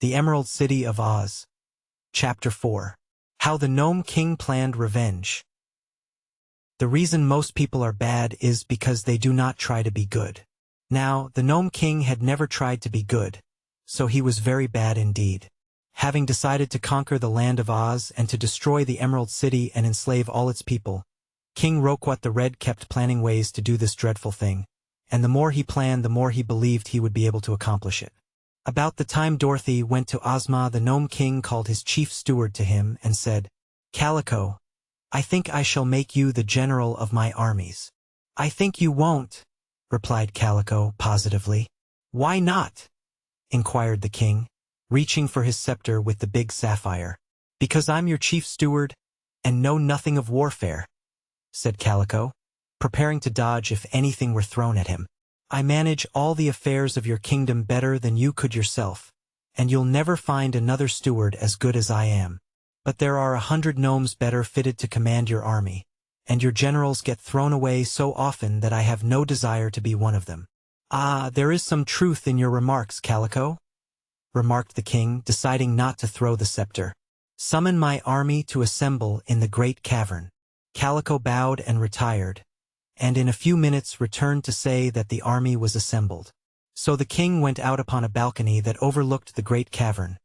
The Emerald City of Oz. Chapter 4. How the Gnome King Planned Revenge. The reason most people are bad is because they do not try to be good. Now, the Gnome King had never tried to be good, so he was very bad indeed. Having decided to conquer the land of Oz and to destroy the Emerald City and enslave all its people, King Roquat the Red kept planning ways to do this dreadful thing, and the more he planned the more he believed he would be able to accomplish it. About the time Dorothy went to Ozma, the Gnome King called his chief steward to him and said, "Calico, I think I shall make you the general of my armies." "I think you won't," replied Calico positively. "Why not?" inquired the king, reaching for his scepter with the big sapphire. "Because I'm your chief steward, and know nothing of warfare," said Calico, preparing to dodge if anything were thrown at him. "I manage all the affairs of your kingdom better than you could yourself, and you'll never find another steward as good as I am. But there are 100 gnomes better fitted to command your army, and your generals get thrown away so often that I have no desire to be one of them." "Ah, there is some truth in your remarks, Calico," remarked the king, deciding not to throw the scepter. "Summon my army to assemble in the great cavern." Calico bowed and retired, and in a few minutes returned to say that the army was assembled. So the king went out upon a balcony that overlooked the great cavern,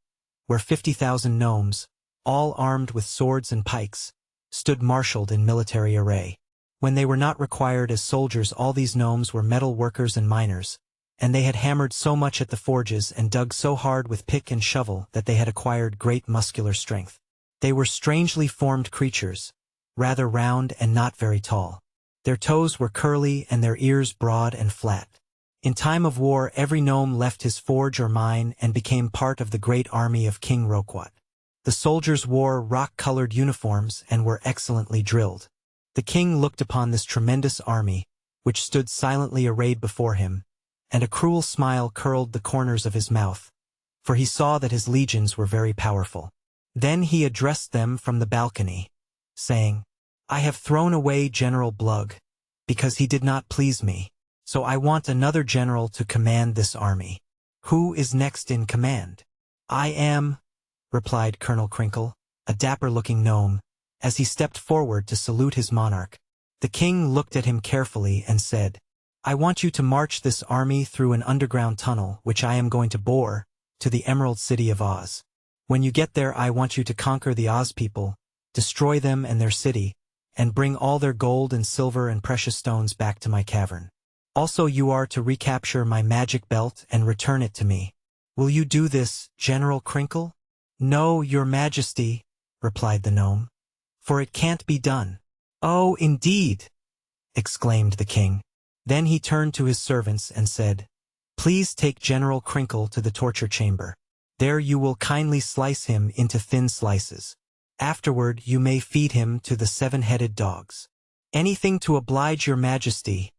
where 50,000 gnomes, all armed with swords and pikes, stood marshaled in military array. When they were not required as soldiers, all these gnomes were metal workers and miners, and they had hammered so much at the forges and dug so hard with pick and shovel that they had acquired great muscular strength. They were strangely formed creatures, rather round and not very tall. Their toes were curly and their ears broad and flat. In time of war, every gnome left his forge or mine and became part of the great army of King Roquat. The soldiers wore rock-colored uniforms and were excellently drilled. The king looked upon this tremendous army, which stood silently arrayed before him, and a cruel smile curled the corners of his mouth, for he saw that his legions were very powerful. Then he addressed them from the balcony, saying, "I have thrown away General Blug, because he did not please me, so I want another general to command this army. Who is next in command?" "I am," replied Colonel Crinkle, a dapper-looking gnome, as he stepped forward to salute his monarch. The king looked at him carefully and said, "I want you to march this army through an underground tunnel which I am going to bore, to the Emerald City of Oz. When you get there, I want you to conquer the Oz people, destroy them and their city, and bring all their gold and silver and precious stones back to my cavern. Also, you are to recapture my magic belt and return it to me. Will you do this, General Crinkle?" "No, your majesty," replied the gnome, "for it can't be done." "Oh, indeed!" exclaimed the king. Then he turned to his servants and said, "Please take General Crinkle to the torture chamber. There you will kindly slice him into thin slices. Afterward you may feed him to the 7-headed dogs." "Anything to oblige your majesty,"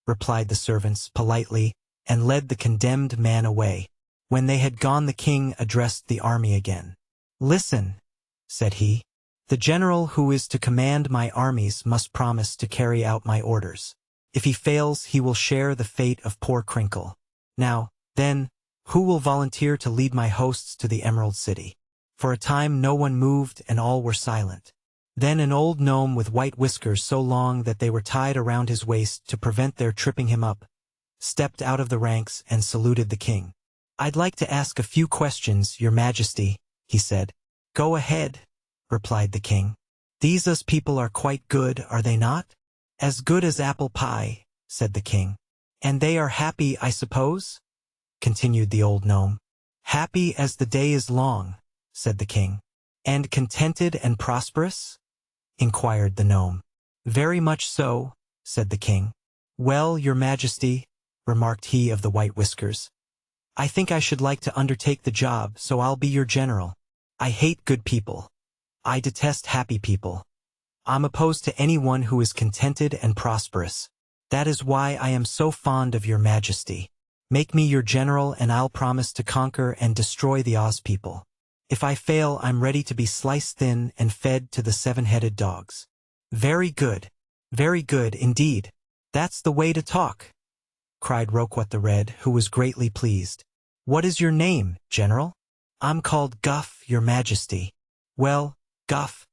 replied the servants politely, and led the condemned man away. When they had gone, the king addressed the army again. "Listen," said he. "The general who is to command my armies must promise to carry out my orders. If he fails, he will share the fate of poor Crinkle. Now, then, who will volunteer to lead my hosts to the Emerald City?" For a time no one moved and all were silent. Then an old gnome with white whiskers so long that they were tied around his waist to prevent their tripping him up, stepped out of the ranks and saluted the king. "I'd like to ask a few questions, your majesty," he said. "Go ahead," replied the king. "These Oz people are quite good, are they not?" "As good as apple pie," said the king. "And they are happy, I suppose?" continued the old gnome. "Happy as the day is long," said the king. "And contented and prosperous?" inquired the gnome. "Very much so," said the king. "Well, your majesty," remarked he of the white whiskers, "I think I should like to undertake the job, so I'll be your general. I hate good people. I detest happy people. I'm opposed to anyone who is contented and prosperous. That is why I am so fond of your majesty. Make me your general and I'll promise to conquer and destroy the Oz people. If I fail, I'm ready to be sliced thin and fed to the 7-headed dogs." Very good indeed. That's the way to talk," cried Roquat the Red, who was greatly pleased. "What is your name, General?" I'm called Guff, your majesty. Well, Guff,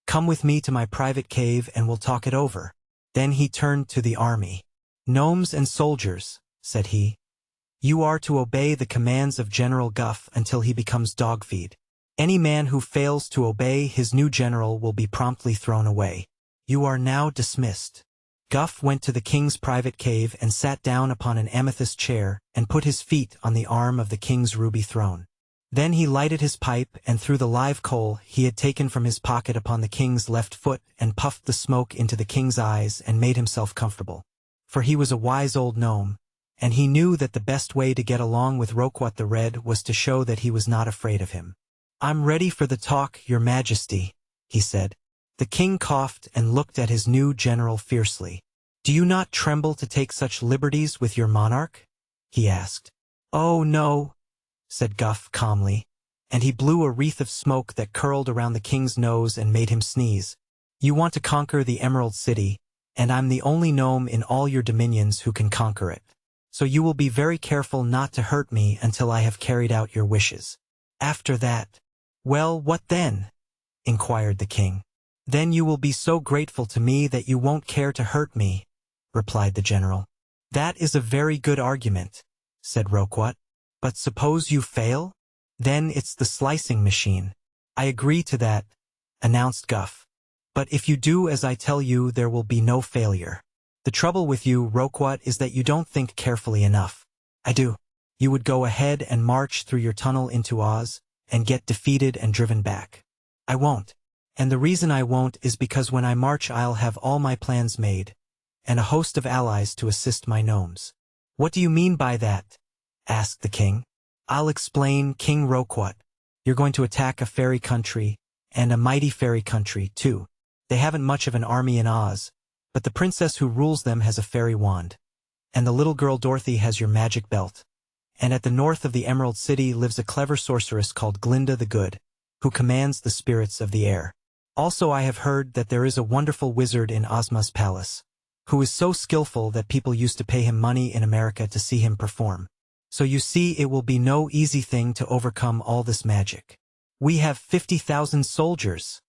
come with me to my private cave and we'll talk it over. Then he turned to the army. Gnomes and soldiers, said he. You are to obey the commands of General Guff until he becomes dog feed. Any man who fails to obey his new general will be promptly thrown away. You are now dismissed. Guff went to the king's private cave and sat down upon an amethyst chair and put his feet on the arm of the king's ruby throne. Then he lighted his pipe and threw the live coal he had taken from his pocket upon the king's left foot and puffed the smoke into the king's eyes and made himself comfortable. For he was a wise old gnome, and he knew that the best way to get along with Roquat the Red was to show that he was not afraid of him. I'm ready for the talk, your majesty, he said. The king coughed and looked at his new general fiercely. Do you not tremble to take such liberties with your monarch? He asked. Oh no, said Guff calmly, and he blew a wreath of smoke that curled around the king's nose and made him sneeze. You want to conquer the Emerald City, and I'm the only gnome in all your dominions who can conquer it. So you will be very careful not to hurt me until I have carried out your wishes. After that, well, what then? Inquired the king. Then you will be so grateful to me that you won't care to hurt me, replied the general. That is a very good argument, said Roquat. But suppose you fail? Then it's the slicing machine. I agree to that, announced Guff. But if you do as I tell you, there will be no failure. The trouble with you, Roquat, is that you don't think carefully enough. I do. You would go ahead and march through your tunnel into Oz, and get defeated and driven back. I won't. And the reason I won't is because when I march I'll have all my plans made, and a host of allies to assist my gnomes. What do you mean by that? Asked the king. I'll explain, King Roquat. You're going to attack a fairy country, and a mighty fairy country, too. They haven't much of an army in Oz, but the princess who rules them has a fairy wand. And the little girl Dorothy has your magic belt. And at the north of the Emerald City lives a clever sorceress called Glinda the Good, who commands the spirits of the air. Also I have heard that there is a wonderful wizard in Ozma's palace, who is so skillful that people used to pay him money in America to see him perform. So you see, it will be no easy thing to overcome all this magic. We have 50,000 soldiers,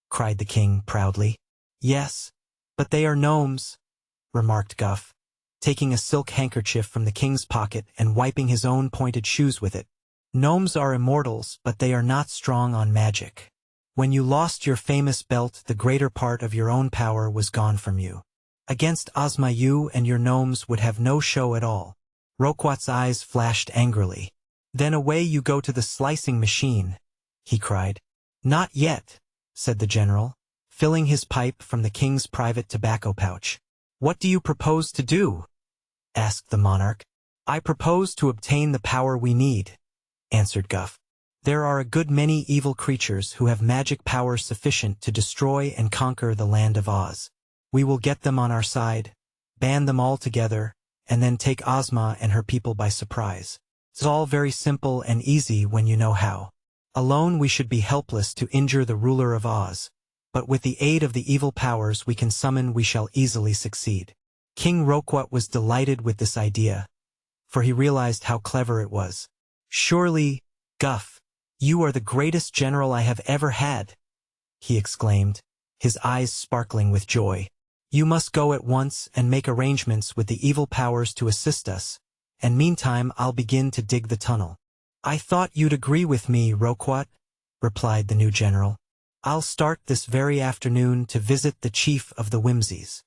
cried the king proudly. Yes, but they are gnomes, remarked Guff, taking a silk handkerchief from the king's pocket and wiping his own pointed shoes with it. Gnomes are immortals, but they are not strong on magic. When you lost your famous belt, the greater part of your own power was gone from you. Against Ozma, you and your gnomes would have no show at all. Roquat's eyes flashed angrily. Then away you go to the slicing machine, he cried. Not yet, said the general, filling his pipe from the king's private tobacco pouch. What do you propose to do? Asked the monarch. I propose to obtain the power we need, answered Guff. There are a good many evil creatures who have magic power sufficient to destroy and conquer the land of Oz. We will get them on our side, ban them all together, and then take Ozma and her people by surprise. It's all very simple and easy when you know how. Alone we should be helpless to injure the ruler of Oz, but with the aid of the evil powers we can summon we shall easily succeed. King Roquat was delighted with this idea, for he realized how clever it was. Surely, Guff, you are the greatest general I have ever had, he exclaimed, his eyes sparkling with joy. You must go at once and make arrangements with the evil powers to assist us, and meantime I'll begin to dig the tunnel. I thought you'd agree with me, Roquat, replied the new general. I'll start this very afternoon to visit the chief of the Whimsies.